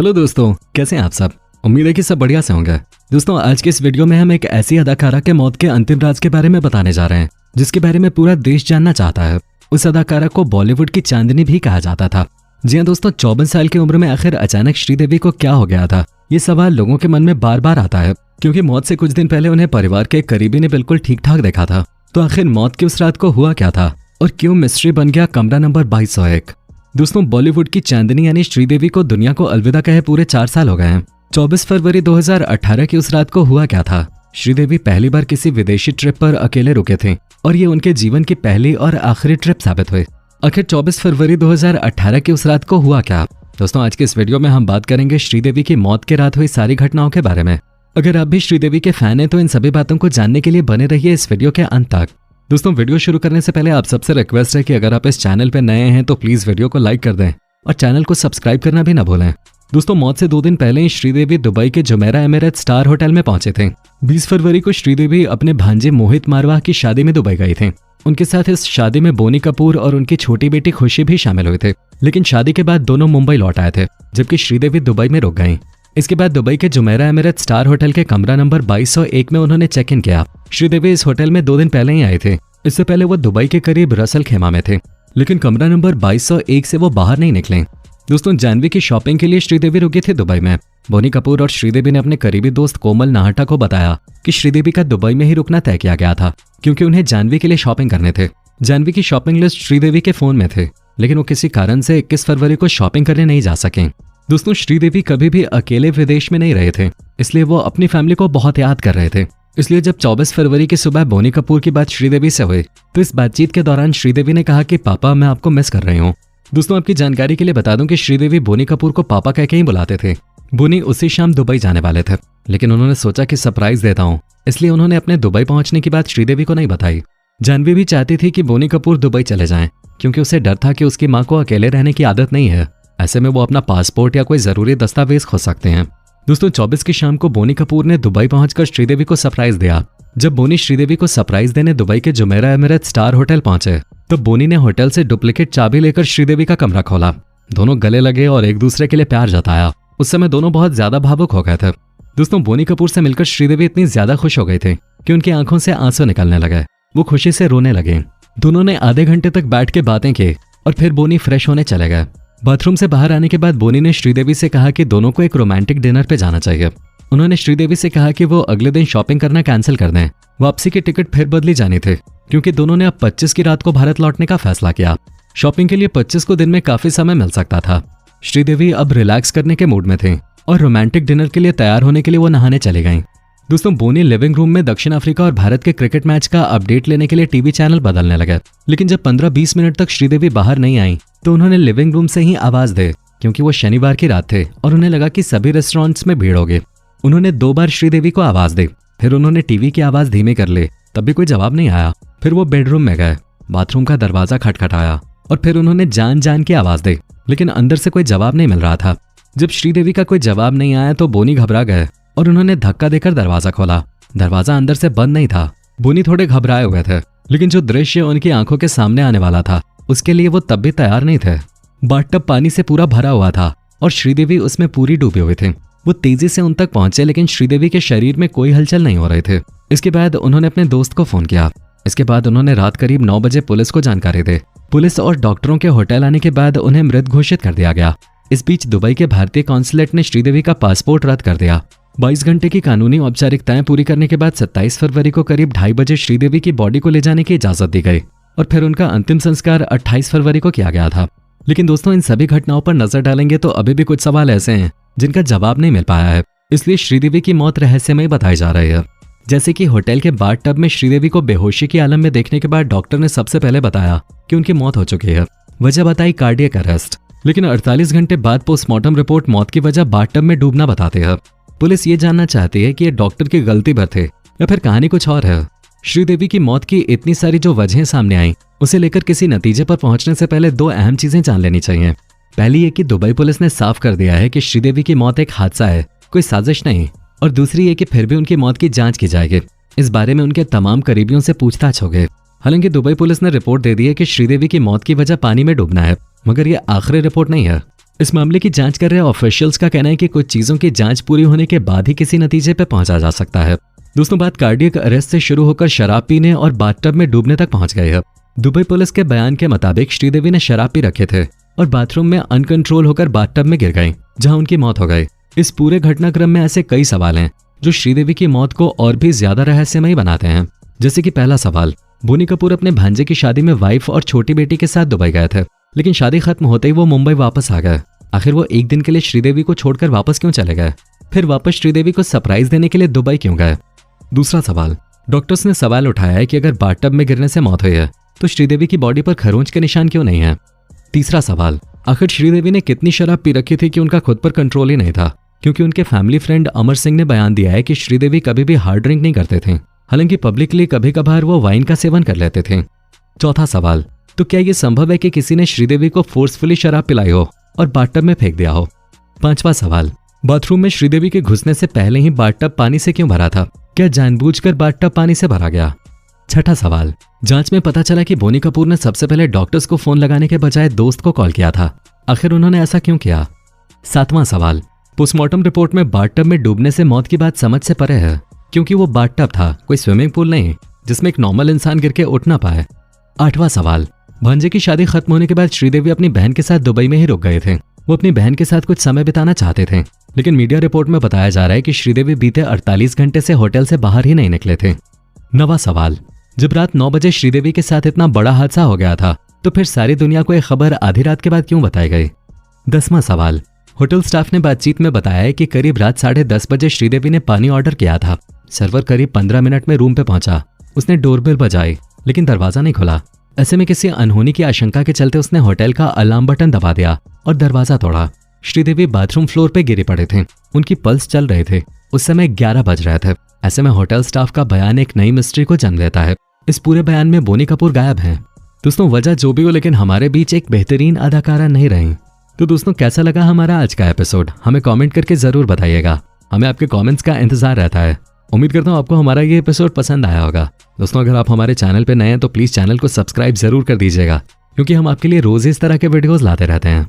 Hello दोस्तों, कैसे हैं आप सब। उम्मीद है कि सब बढ़िया से होंगे। दोस्तों, आज के इस वीडियो में हम एक ऐसी अदाकारा के मौत के अंतिम राज के बारे में बताने जा रहे हैं जिसके बारे में पूरा देश जानना चाहता है। उस अदाकारा को बॉलीवुड की चांदनी भी कहा जाता था। जी हाँ दोस्तों, 24 साल की उम्र में आखिर अचानक श्रीदेवी को क्या हो गया था, ये सवाल लोगों के मन में बार बार आता है, क्योंकि मौत से कुछ दिन पहले उन्हें परिवार के करीबी ने बिल्कुल ठीक ठाक देखा था। तो आखिर मौत की उस रात को हुआ क्या था और क्यों मिस्ट्री बन गया कमरा नंबर 2201। दोस्तों, बॉलीवुड की चांदनी यानी श्रीदेवी को दुनिया को अलविदा कहे पूरे 4 साल हो गए हैं। 24 फरवरी 2018 की उस रात को हुआ क्या था। श्रीदेवी पहली बार किसी विदेशी ट्रिप पर अकेले रुके थे और ये उनके जीवन की पहली और आखिरी ट्रिप साबित हुई। आखिर 24 फरवरी 2018 की उस रात को हुआ क्या। दोस्तों, आज के इस वीडियो में हम बात करेंगे श्रीदेवी की मौत के रात हुई सारी घटनाओं के बारे में। अगर आप भी श्रीदेवी के फैन हैं तो इन सभी बातों को जानने के लिए बने रहिए इस वीडियो के अंत तक। दोस्तों, वीडियो शुरू करने से पहले आप सबसे रिक्वेस्ट है कि अगर आप इस चैनल पर नए हैं तो प्लीज वीडियो को लाइक कर दें और चैनल को सब्सक्राइब करना भी ना भूलें। दोस्तों, मौत से 2 दिन पहले ही श्रीदेवी दुबई के जुमेरा एमिरेट स्टार होटल में पहुंचे थे। 20 फरवरी को श्रीदेवी अपने भांजे मोहित मारवाह की शादी में दुबई गई थे। उनके साथ इस शादी में बोनी कपूर और उनकी छोटी बेटी खुशी भी शामिल हुए थे, लेकिन शादी के बाद दोनों मुंबई लौट आए थे, जबकि श्रीदेवी दुबई में रुक गईं। इसके बाद दुबई के जुमेरा एमिरेट स्टार होटल के कमरा नंबर 2201 में उन्होंने चेक इन किया। श्रीदेवी इस होटल में 2 दिन पहले ही आए थे। इससे पहले वो दुबई के करीब रसल खेमा में थे, लेकिन कमरा नंबर 2201 से वो बाहर नहीं निकले। दोस्तों, जानवी की शॉपिंग के लिए श्रीदेवी रुकी थी दुबई में। बोनी कपूर और श्रीदेवी ने अपने करीबी दोस्त कोमल नाहटा को बताया कि श्रीदेवी का दुबई में ही रुकना तय किया गया था, क्योंकि उन्हें जानवी के लिए शॉपिंग करने थे। जानवी की शॉपिंग लिस्ट श्रीदेवी के फोन में थे, लेकिन वो किसी कारण से 21 फरवरी को शॉपिंग करने नहीं जा सके। दोस्तों, श्रीदेवी कभी भी अकेले विदेश में नहीं रहे थे, इसलिए वो अपनी फैमिली को बहुत याद कर रहे थे। इसलिए जब 24 फरवरी की सुबह बोनी कपूर की बात श्रीदेवी से हुई तो इस बातचीत के दौरान श्रीदेवी ने कहा कि पापा, मैं आपको मिस कर रही हूँ। दोस्तों, आपकी जानकारी के लिए बता दूं कि श्रीदेवी बोनी कपूर को पापा कह के ही बुलाते थे। बोनी उसी शाम दुबई जाने वाले थे, लेकिन उन्होंने सोचा कि सरप्राइज देता हूँ, इसलिए उन्होंने अपने दुबई पहुंचने की बात श्रीदेवी को नहीं बताई। जानवी भी चाहती थी कि बोनी कपूर दुबई चले जाएं, क्योंकि उसे डर था कि उसकी माँ को अकेले रहने की आदत नहीं है। ऐसे में वो अपना पासपोर्ट या कोई जरूरी दस्तावेज खो सकते हैं। दोस्तों, 24 की शाम को बोनी कपूर ने दुबई पहुंचकर श्रीदेवी को सरप्राइज दिया। जब बोनी श्रीदेवी को सरप्राइज देने दुबई के जुमेरा एमिरेट स्टार होटल पहुंचे तो बोनी ने होटल से डुप्लीकेट चाबी लेकर श्रीदेवी का कमरा खोला। दोनों गले लगे और एक दूसरे के लिए प्यार जताया। उस समय दोनों बहुत ज्यादा भावुक हो गए थे। दोस्तों, बोनी कपूर से मिलकर श्रीदेवी इतनी ज्यादा खुश हो गई थी कि उनकी आंखों से आंसू निकलने लगे। वो खुशी से रोने लगे। दोनों ने आधे घंटे तक बैठ के बातें की और फिर बोनी फ्रेश होने चले गए। बाथरूम से बाहर आने के बाद बोनी ने श्रीदेवी से कहा कि दोनों को एक रोमांटिक डिनर पे जाना चाहिए। उन्होंने श्रीदेवी से कहा कि वो अगले दिन शॉपिंग करना कैंसिल कर दें। वापसी की टिकट फिर बदली जानी थे, क्योंकि दोनों ने अब 25 की रात को भारत लौटने का फैसला किया। शॉपिंग के लिए 25 को दिन में काफी समय मिल सकता था। श्रीदेवी अब रिलैक्स करने के मूड में थे और रोमांटिक डिनर के लिए तैयार होने के लिए वो नहाने चली गईं। दोस्तों, बोनी लिविंग रूम में दक्षिण अफ्रीका और भारत के क्रिकेट मैच का अपडेट लेने के लिए टीवी चैनल बदलने लगे, लेकिन जब 15-20 मिनट तक श्रीदेवी बाहर नहीं आई तो उन्होंने लिविंग रूम से ही आवाज दे, क्योंकि वो शनिवार की रात थे और उन्हें लगा कि सभी रेस्टोरेंट्स में भीड़ होगी। उन्होंने 2 बार श्रीदेवी को आवाज दी, फिर उन्होंने टीवी की आवाज धीमी कर ली, तब भी कोई जवाब नहीं आया। फिर वो बेडरूम में गए, बाथरूम का दरवाजा खटखटाया और फिर उन्होंने जान जान की आवाज दी, लेकिन अंदर से कोई जवाब नहीं मिल रहा था। जब श्रीदेवी का कोई जवाब नहीं आया तो बोनी घबरा गए और उन्होंने धक्का देकर दरवाजा खोला। दरवाजा अंदर से बंद नहीं था। बोनी थोड़े घबराए हुए थे, लेकिन जो दृश्य उनकी आंखों के सामने आने वाला था उसके लिए वो तब भी तैयार नहीं थे। बाथटब पानी से पूरा भरा हुआ था और श्रीदेवी उसमें पूरी डूबी हुई थी। वो तेजी से उन तक पहुंचे, लेकिन श्रीदेवी के शरीर में कोई हलचल नहीं हो रहे थे। इसके बाद उन्होंने अपने दोस्त को फोन किया। इसके बाद उन्होंने रात करीब 9 बजे पुलिस को जानकारी दी। पुलिस और डॉक्टरों के होटल आने के बाद उन्हें मृत घोषित कर दिया गया। इस बीच दुबई के भारतीय कॉन्सुलेट ने श्रीदेवी का पासपोर्ट रद्द कर दिया। 22 घंटे की कानूनी औपचारिकताएं पूरी करने के बाद 27 फरवरी को करीब 2:30 बजे श्रीदेवी की बॉडी को ले जाने की इजाजत दी गई और फिर उनका अंतिम संस्कार 28 फरवरी को किया गया था। लेकिन दोस्तों, इन सभी घटनाओं पर नजर डालेंगे तो अभी भी कुछ सवाल ऐसे हैं जिनका जवाब नहीं मिल पाया है, इसलिए श्रीदेवी की मौत रहस्यमय बताई जा रही है। जैसे कि होटल के बाथटब में श्रीदेवी को बेहोशी की आलम में देखने के बाद डॉक्टर ने सबसे पहले बताया कि उनकी मौत हो चुकी है। वजह बताई कार्डियक अरेस्ट, लेकिन 48 घंटे बाद पोस्टमार्टम रिपोर्ट मौत की वजह बाथटब में डूबना बताती है। पुलिस ये जानना चाहती है कि ये डॉक्टर की गलती पर थे या फिर कहानी कुछ और है। श्रीदेवी की मौत की इतनी सारी जो वजहें सामने आई, उसे लेकर किसी नतीजे पर पहुंचने से पहले 2 अहम चीजें जान लेनी चाहिए। पहली ये कि दुबई पुलिस ने साफ कर दिया है कि श्रीदेवी की मौत एक हादसा है, कोई साजिश नहीं। और दूसरी ये कि फिर भी उनकी मौत की जांच की जाएगी। इस बारे में उनके तमाम करीबियों से पूछताछ होगी। हालांकि दुबई पुलिस ने रिपोर्ट दे दी है कि श्रीदेवी की मौत की वजह पानी में डूबना है, मगर यह आखिरी रिपोर्ट नहीं है। इस मामले की जांच कर रहे ऑफिशियल्स का कहना है कि कुछ चीजों की जांच पूरी होने के बाद ही किसी नतीजे पर पहुंचा जा सकता है। दोस्तों, बात कार्डियक अरेस्ट से शुरू होकर शराब पीने और बाथटब में डूबने तक पहुंच गई है। दुबई पुलिस के बयान के मुताबिक श्रीदेवी ने शराब पी रखे थे और बाथरूम में अनकंट्रोल होकर बाथटब में गिर गई, जहां उनकी मौत हो गई। इस पूरे घटनाक्रम में ऐसे कई सवाल हैं जो श्रीदेवी की मौत को और भी ज्यादा रहस्यमयी बनाते हैं। जैसे कि पहला सवाल, बोनी कपूर अपने भांजे की शादी में वाइफ और छोटी बेटी के साथ दुबई गए थे, लेकिन शादी खत्म होते ही वो मुंबई वापस आ गए। आखिर वो एक दिन के लिए श्रीदेवी को छोड़कर वापस क्यों चले गए? फिर वापस श्रीदेवी को सरप्राइज देने के लिए दुबई क्यों गए? दूसरा सवाल, डॉक्टर्स ने सवाल उठाया है कि अगर बाथटब में गिरने से मौत हुई है तो श्रीदेवी की बॉडी पर खरोंच के निशान क्यों नहीं है? तीसरा सवाल, आखिर श्रीदेवी ने कितनी शराब पी रखी थी कि उनका खुद पर कंट्रोल ही नहीं था? क्योंकि उनके फैमिली फ्रेंड अमर सिंह ने बयान दिया है कि श्रीदेवी कभी भी हार्ड ड्रिंक नहीं करते थे, हालांकि पब्लिकली कभी कभार वो वाइन का सेवन कर लेते थे। चौथा सवाल, तो क्या ये संभव है कि किसी ने श्रीदेवी को फोर्सफुली शराब पिलाई हो और बाथटब में फेंक दिया हो? पांचवा सवाल, बाथरूम में श्रीदेवी के घुसने से पहले ही बाथटब पानी से क्यों भरा था? क्या जानबूझकर बाथटब पानी से भरा गया? छठा सवाल, जांच में पता चला कि बोनी कपूर ने सबसे पहले डॉक्टर्स को फोन लगाने के बजाय दोस्त को कॉल किया था। आखिर उन्होंने ऐसा क्यों किया? सातवां सवाल, पोस्टमार्टम रिपोर्ट में बाथटब में डूबने से मौत की बात समझ से परे है, क्योंकि वो बाथटब था, कोई स्विमिंग पूल नहीं जिसमें एक नॉर्मल इंसान गिर के उठ ना पाए। आठवां सवाल, भांजे की शादी खत्म होने के बाद श्रीदेवी अपनी बहन के साथ दुबई में ही रुक गए थे। वो अपनी बहन के साथ कुछ समय बिताना चाहते थे, लेकिन मीडिया रिपोर्ट में बताया जा रहा है कि श्रीदेवी बीते 48 घंटे से होटल से बाहर ही नहीं निकले थे। नवा सवाल, जब रात 9 बजे श्रीदेवी के साथ इतना बड़ा हादसा हो गया था तो फिर सारी दुनिया को एक खबर आधी रात के बाद क्यों बताई गई? 10वां सवाल, होटल स्टाफ ने बातचीत में बताया है कि करीब रात 10:30 बजे श्रीदेवी ने पानी ऑर्डर किया था। सर्वर करीब 15 मिनट में रूम पे पहुंचा। उसने डोरबेल बजाई लेकिन दरवाजा नहीं खुला। ऐसे में किसी अनहोनी की आशंका के चलते उसने होटल का अलार्म बटन दबा दिया और दरवाजा तोड़ा। श्रीदेवी बाथरूम फ्लोर पे गिरे पड़े थे, उनकी पल्स चल रहे थे। उस समय 11 बज रहे थे। ऐसे में होटल स्टाफ का बयान एक नई मिस्ट्री को जन्म देता है। इस पूरे बयान में बोनी कपूर गायब हैं। दोस्तों, वजह जो भी हो, लेकिन हमारे बीच एक बेहतरीन अदाकारा नहीं रही। तो दोस्तों, कैसा लगा हमारा आज का एपिसोड? हमें कमेंट करके जरूर बताइएगा। हमें आपके कमेंट्स का इंतजार रहता है। उम्मीद करता हूँ आपको हमारा ये एपिसोड पसंद आया होगा। दोस्तों, अगर आप हमारे चैनल पे नए हैं तो प्लीज चैनल को सब्सक्राइब जरूर कर दीजिएगा, क्योंकि हम आपके लिए रोज इस तरह के वीडियोस लाते रहते हैं।